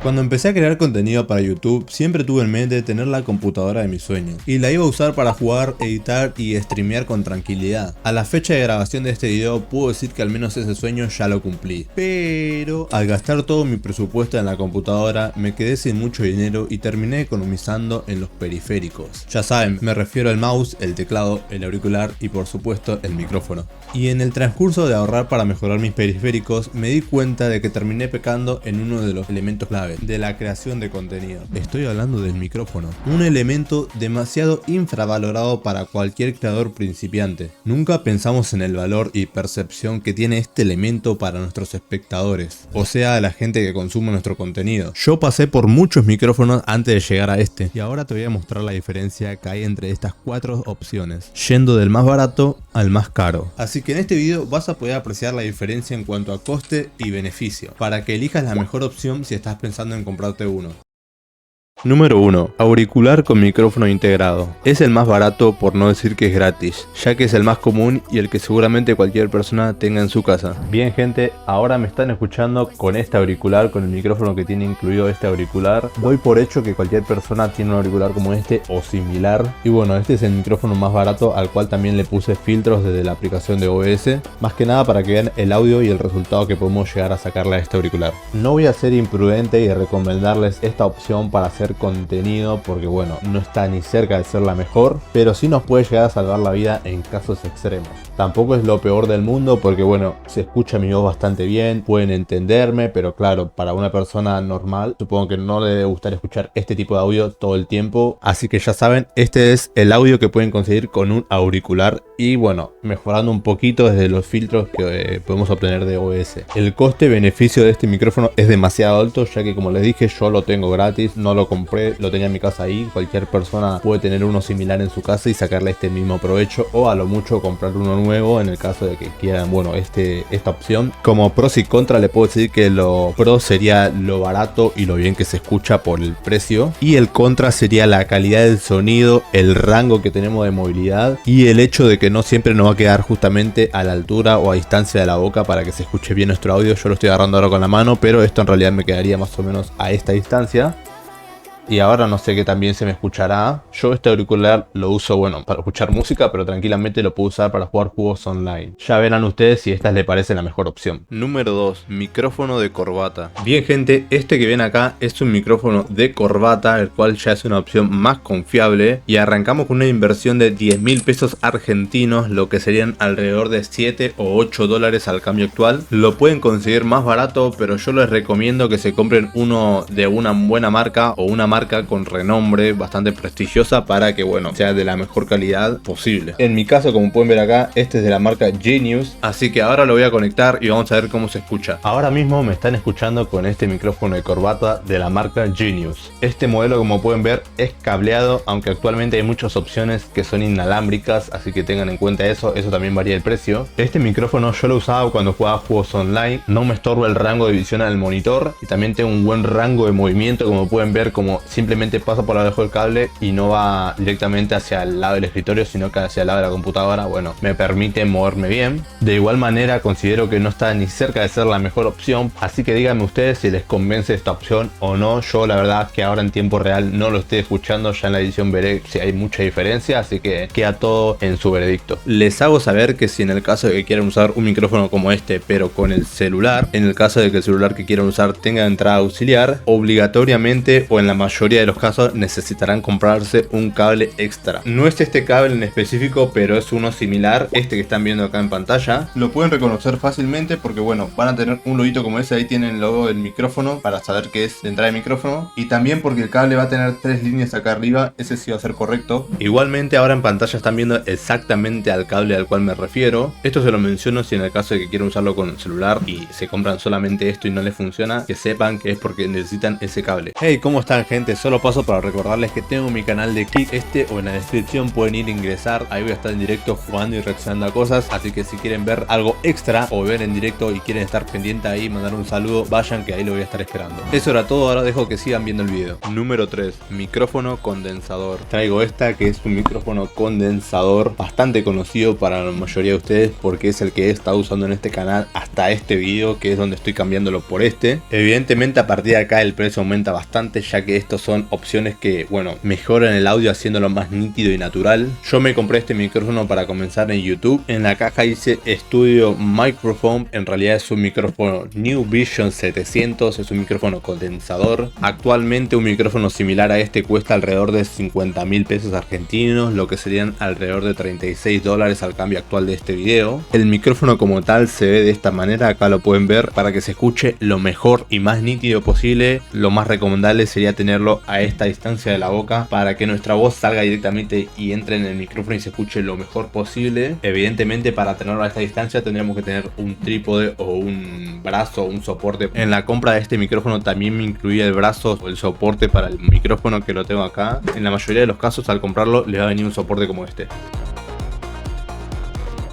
Cuando empecé a crear contenido para YouTube, siempre tuve en mente tener la computadora de mis sueños, y la iba a usar para jugar, editar y streamear con tranquilidad. A la fecha de grabación de este video puedo decir que al menos ese sueño ya lo cumplí, pero al gastar todo mi presupuesto en la computadora me quedé sin mucho dinero y terminé economizando en los periféricos. Ya saben, me refiero al mouse, el teclado, el auricular y por supuesto el micrófono. Y en el transcurso de ahorrar para mejorar mis periféricos me di cuenta de que terminé pecando en uno de los elementos clave de la creación de contenido. Estoy hablando del micrófono, un elemento demasiado infravalorado para cualquier creador principiante. Nunca pensamos en el valor y percepción que tiene este elemento para nuestros espectadores, o sea, la gente que consume nuestro contenido. Yo pasé por muchos micrófonos antes de llegar a este, y ahora te voy a mostrar la diferencia que hay entre estas cuatro opciones, yendo del más barato al más caro. Así que en este video vas a poder apreciar la diferencia en cuanto a coste y beneficio, para que elijas la mejor opción si estás pensando en comprarte uno. Número 1. Auricular con micrófono integrado. Es el más barato, por no decir que es gratis, ya que es el más común y el que seguramente cualquier persona tenga en su casa. Bien gente, ahora me están escuchando con este auricular, con el micrófono que tiene incluido este auricular. Doy por hecho que cualquier persona tiene un auricular como este o similar. Y bueno, este es el micrófono más barato, al cual también le puse filtros desde la aplicación de OBS, más que nada para que vean el audio y el resultado que podemos llegar a sacarle a este auricular. No voy a ser imprudente y recomendarles esta opción para hacer contenido porque bueno, no está ni cerca de ser la mejor, pero sí nos puede llegar a salvar la vida en casos extremos. Tampoco es lo peor del mundo porque bueno, se escucha mi voz bastante bien, pueden entenderme, pero claro, para una persona normal supongo que no le debe gustar escuchar este tipo de audio todo el tiempo, así que ya saben, este es el audio que pueden conseguir con un auricular y bueno, mejorando un poquito desde los filtros que podemos obtener de OBS. El coste-beneficio de este micrófono es demasiado alto, ya que como les dije, yo lo tengo gratis, no lo compré, lo tenía en mi casa ahí. Cualquier persona puede tener uno similar en su casa y sacarle este mismo provecho, o a lo mucho comprar uno nuevo en el caso de que quieran, bueno, esta opción. Como pros y contras le puedo decir que lo pro sería lo barato y lo bien que se escucha por el precio, y el contra sería la calidad del sonido, el rango que tenemos de movilidad y el hecho de que no siempre nos va a quedar justamente a la altura o a distancia de la boca para que se escuche bien nuestro audio. Yo lo estoy agarrando ahora con la mano, pero esto en realidad me quedaría más o menos a esta distancia. Y ahora no sé qué también se me escuchará. Yo este auricular lo uso, bueno, para escuchar música, pero tranquilamente lo puedo usar para jugar juegos online. Ya verán ustedes si esta les parece la mejor opción. Número 2. Micrófono de corbata. Bien gente, este que ven acá es un micrófono de corbata, el cual ya es una opción más confiable. Y arrancamos con una inversión de 10.000 pesos argentinos, lo que serían alrededor de 7 o 8 dólares al cambio actual. Lo pueden conseguir más barato, pero yo les recomiendo que se compren uno de una buena marca o una marca con renombre bastante prestigiosa para que bueno, sea de la mejor calidad posible. En mi caso, como pueden ver acá, este es de la marca Genius, así que ahora lo voy a conectar y vamos a ver cómo se escucha. Ahora mismo me están escuchando con este micrófono de corbata de la marca Genius. Este modelo, como pueden ver, es cableado, aunque actualmente hay muchas opciones que son inalámbricas, así que tengan en cuenta eso también varía el precio. Este micrófono yo lo usaba cuando jugaba juegos online, no me estorba el rango de visión al monitor y también tengo un buen rango de movimiento, como pueden ver, como simplemente pasa por abajo del cable y no va directamente hacia el lado del escritorio, sino que hacia el lado de la computadora. Bueno, me permite moverme bien. De igual manera considero que no está ni cerca de ser la mejor opción, así que díganme ustedes si les convence esta opción o no. Yo la verdad que ahora en tiempo real no lo estoy escuchando, ya en la edición veré si hay mucha diferencia, así que queda todo en su veredicto. Les hago saber que si en el caso de que quieran usar un micrófono como este pero con el celular, en el caso de que el celular que quieran usar tenga entrada auxiliar, obligatoriamente o en la mayoría de los casos necesitarán comprarse un cable extra. No es este cable en específico, pero es uno similar, este que están viendo acá en pantalla. Lo pueden reconocer fácilmente porque bueno, van a tener un loguito como ese, ahí tienen el logo del micrófono para saber que es de entrada de micrófono, y también porque el cable va a tener 3 líneas acá arriba, ese sí va a ser correcto. Igualmente ahora en pantalla están viendo exactamente al cable al cual me refiero. Esto se lo menciono si en el caso de que quieran usarlo con el celular y se compran solamente esto y no les funciona, que sepan que es porque necesitan ese cable. Hey, ¿cómo están gente? gente, solo paso para recordarles que tengo mi canal de Kick, o en la descripción pueden ir a ingresar, ahí voy a estar en directo jugando y reaccionando a cosas, así que si quieren ver algo extra o ver en directo y quieren estar pendiente ahí, mandar un saludo, vayan que ahí lo voy a estar esperando. Eso era todo, ahora dejo que sigan viendo el video. Número 3, micrófono condensador. Traigo esta que es un micrófono condensador bastante conocido para la mayoría de ustedes porque es el que he estado usando en este canal hasta este video, que es donde estoy cambiándolo por este. Evidentemente a partir de acá el precio aumenta bastante, ya que estos son opciones que, bueno, mejoran el audio haciéndolo más nítido y natural. Yo me compré este micrófono para comenzar en YouTube. En la caja dice Studio Microphone, en realidad es un micrófono New Vision 700, es un micrófono condensador. Actualmente un micrófono similar a este cuesta alrededor de 50.000 pesos argentinos, lo que serían alrededor de 36 dólares al cambio actual de este video. El micrófono como tal se ve de esta manera, acá lo pueden ver. Para que se escuche lo mejor y más nítido posible, lo más recomendable sería tenerlo a esta distancia de la boca para que nuestra voz salga directamente y entre en el micrófono y se escuche lo mejor posible. Evidentemente para tenerlo a esta distancia tendríamos que tener un trípode o un brazo o un soporte. En la compra de este micrófono también me incluía el brazo o el soporte para el micrófono, que lo tengo acá. En la mayoría de los casos al comprarlo le va a venir un soporte como este.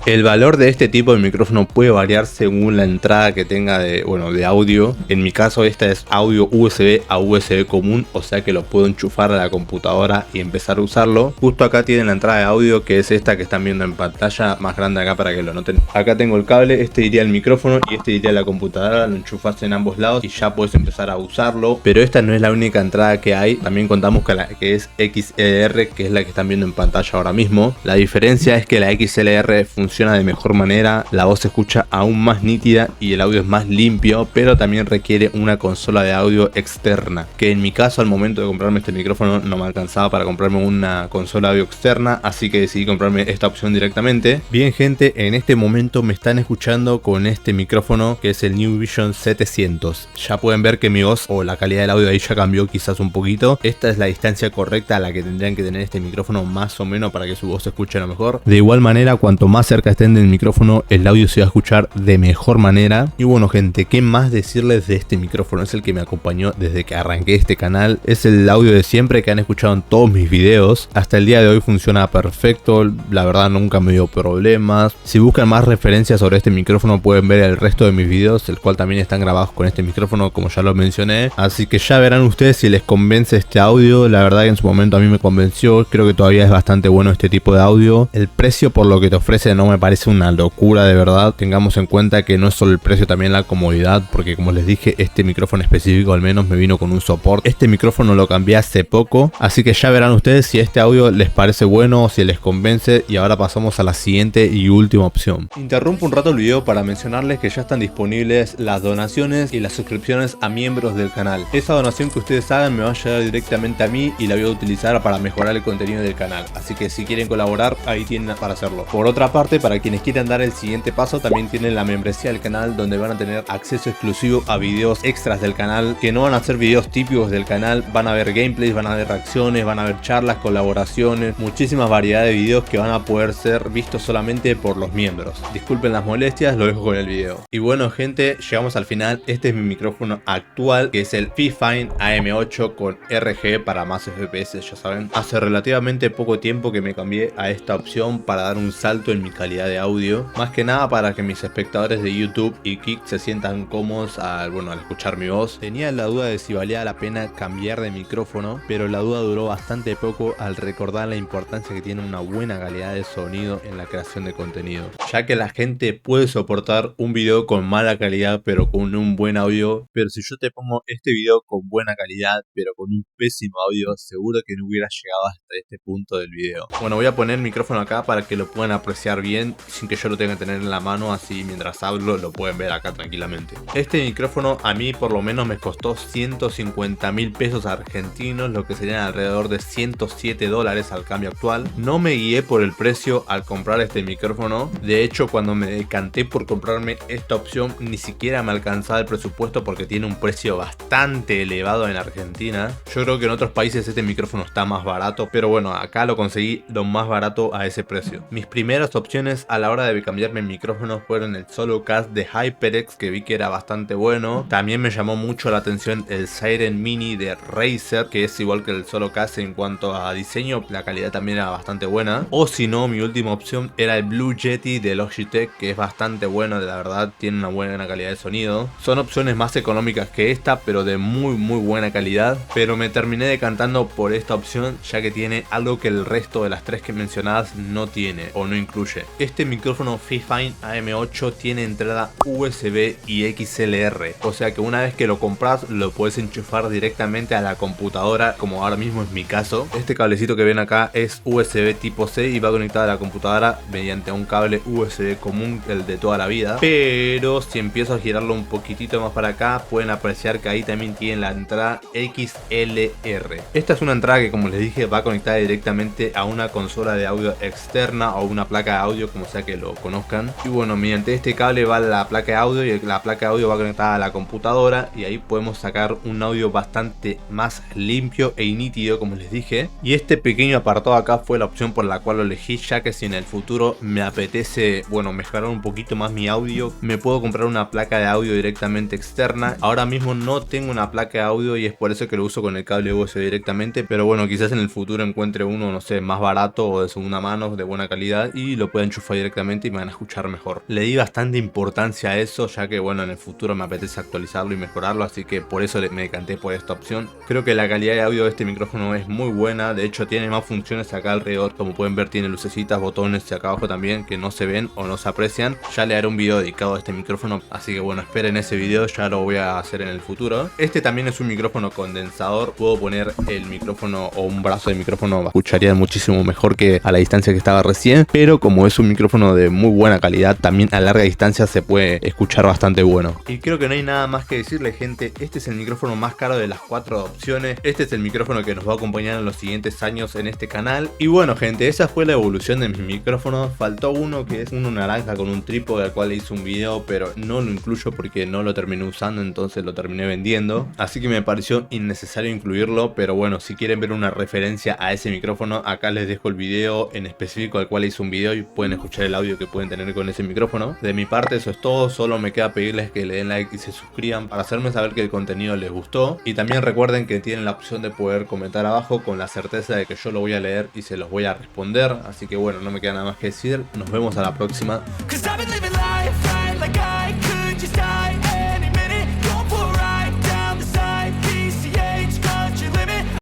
El valor de este tipo de micrófono puede variar según la entrada que tenga de audio. En mi caso esta es audio USB a USB común, o sea que lo puedo enchufar a la computadora y empezar a usarlo. Justo acá tienen la entrada de audio, que es esta que están viendo en pantalla, más grande acá para que lo noten. Acá tengo el cable, este iría al micrófono y este iría a la computadora, lo enchufas en ambos lados y ya puedes empezar a usarlo. Pero esta no es la única entrada que hay, también contamos con la que es XLR, que es la que están viendo en pantalla ahora mismo. La diferencia es que la XLR funciona de mejor manera, la voz se escucha aún más nítida y el audio es más limpio, pero también requiere una consola de audio externa, que en mi caso al momento de comprarme este micrófono no me alcanzaba para comprarme una consola de audio externa, así que decidí comprarme esta opción directamente. Bien gente, en este momento me están escuchando con este micrófono que es el New Vision 700. Ya pueden ver que mi voz o la calidad del audio ahí ya cambió quizás un poquito. Esta es la distancia correcta a la que tendrían que tener este micrófono más o menos para que su voz se escuche a lo mejor. De igual manera, cuanto más cerca estén del micrófono, el audio se va a escuchar de mejor manera. Y bueno gente, ¿qué más decirles de este micrófono? Es el que me acompañó desde que arranqué este canal, es el audio de siempre que han escuchado en todos mis videos. Hasta el día de hoy funciona perfecto, la verdad nunca me dio problemas. Si buscan más referencias sobre este micrófono pueden ver el resto de mis videos, el cual también están grabados con este micrófono como ya lo mencioné. Así que ya verán ustedes si les convence este audio. La verdad que en su momento a mí me convenció, creo que todavía es bastante bueno este tipo de audio. El precio por lo que te ofrece no me parece una locura de verdad. Tengamos en cuenta que no es solo el precio, también la comodidad, porque como les dije, este micrófono específico al menos me vino con un soporte. Este micrófono lo cambié hace poco, así que ya verán ustedes si este audio les parece bueno o si les convence. Y ahora pasamos a la siguiente y última opción. Interrumpo un rato el video para mencionarles que ya están disponibles las donaciones y las suscripciones a miembros del canal. Esa donación que ustedes hagan me va a llegar directamente a mí y la voy a utilizar para mejorar el contenido del canal, así que si quieren colaborar ahí tienen para hacerlo. Por otra parte, para quienes quieran dar el siguiente paso, también tienen la membresía del canal, donde van a tener acceso exclusivo a videos extras del canal, que no van a ser videos típicos del canal. Van a ver gameplays, van a ver reacciones, van a ver charlas, colaboraciones, muchísimas variedades de videos que van a poder ser vistos solamente por los miembros. Disculpen las molestias, lo dejo con el video. Y bueno gente, llegamos al final. Este es mi micrófono actual, que es el Fifine AM8 con RG para más FPS, ya saben. Hace relativamente poco tiempo que me cambié a esta opción para dar un salto en mi calidad de audio, más que nada para que mis espectadores de YouTube y Kick se sientan cómodos al escuchar mi voz. Tenía la duda de si valía la pena cambiar de micrófono, pero la duda duró bastante poco al recordar la importancia que tiene una buena calidad de sonido en la creación de contenido, ya que la gente puede soportar un video con mala calidad pero con un buen audio, pero si yo te pongo este video con buena calidad pero con un pésimo audio, seguro que no hubieras llegado hasta este punto del video. Bueno, voy a poner el micrófono acá para que lo puedan apreciar bien sin que yo lo tenga que tener en la mano, así mientras hablo lo pueden ver acá tranquilamente. Este micrófono a mí por lo menos me costó 150.000 pesos argentinos, lo que serían alrededor de 107 dólares al cambio actual. No me guié por el precio al comprar este micrófono, de hecho cuando me decanté por comprarme esta opción ni siquiera me alcanzaba el presupuesto porque tiene un precio bastante elevado en Argentina. Yo creo que en otros países este micrófono está más barato, pero bueno, acá lo conseguí lo más barato a ese precio. Mis primeras opciones opciones a la hora de cambiarme el micrófono fueron el Solocast de HyperX, que vi que era bastante bueno. También me llamó mucho la atención el Siren Mini de Razer, que es igual que el Solocast en cuanto a diseño, la calidad también era bastante buena. O si no, mi última opción era el Blue Yeti de Logitech, que es bastante bueno, la verdad tiene una buena calidad de sonido. Son opciones más económicas que esta, pero de muy buena calidad. Pero me terminé decantando por esta opción, ya que tiene algo que el resto de las tres que mencionadas no tiene o no incluye. Este micrófono Fifine AM8 tiene entrada USB y XLR, o sea que una vez que lo compras lo puedes enchufar directamente a la computadora, como ahora mismo es mi caso. Este cablecito que ven acá es USB tipo C y va conectado a la computadora mediante un cable USB común, el de toda la vida. Pero si empiezo a girarlo un poquitito más para acá, pueden apreciar que ahí también tiene la entrada XLR. Esta es una entrada que, como les dije, va conectada directamente a una consola de audio externa o una placa de audio, como sea que lo conozcan. Y bueno, mediante este cable va la placa de audio y la placa de audio va conectada a la computadora, y ahí podemos sacar un audio bastante más limpio e nítido, como les dije. Y este pequeño apartado acá fue la opción por la cual lo elegí, ya que si en el futuro me apetece, bueno, mejorar un poquito más mi audio, me puedo comprar una placa de audio directamente externa. Ahora mismo no tengo una placa de audio y es por eso que lo uso con el cable USB directamente, pero bueno, quizás en el futuro encuentre uno, no sé, más barato o de segunda mano, de buena calidad, y lo pueda enchufar directamente y me van a escuchar mejor. Le di bastante importancia a eso, ya que bueno, en el futuro me apetece actualizarlo y mejorarlo, así que por eso me decanté por esta opción. Creo que la calidad de audio de este micrófono es muy buena, de hecho tiene más funciones acá alrededor, como pueden ver tiene lucecitas, botones y acá abajo también que no se ven o no se aprecian. Ya le haré un video dedicado a este micrófono, así que bueno, esperen ese video, ya lo voy a hacer en el futuro. Este también es un micrófono condensador, puedo poner el micrófono o un brazo de micrófono, escucharía muchísimo mejor que a la distancia que estaba recién, pero como es un micrófono de muy buena calidad, también a larga distancia se puede escuchar bastante bueno. Y creo que no hay nada más que decirle, gente. Este es el micrófono más caro de las 4 opciones, este es el micrófono que nos va a acompañar en los siguientes años en este canal. Y bueno, gente, esa fue la evolución de mis micrófonos. Faltó uno, que es uno naranja con un trípode, al cual le hice un video, pero no lo incluyo porque no lo terminé usando, entonces lo terminé vendiendo, así que me pareció innecesario incluirlo. Pero bueno, si quieren ver una referencia a ese micrófono, acá les dejo el video en específico al cual hice un video y pueden escuchar el audio que pueden tener con ese micrófono. De mi parte eso es todo, solo me queda pedirles que le den like y se suscriban para hacerme saber que el contenido les gustó. Y también recuerden que tienen la opción de poder comentar abajo, con la certeza de que yo lo voy a leer y se los voy a responder. Así que bueno, no me queda nada más que decir, nos vemos a la próxima.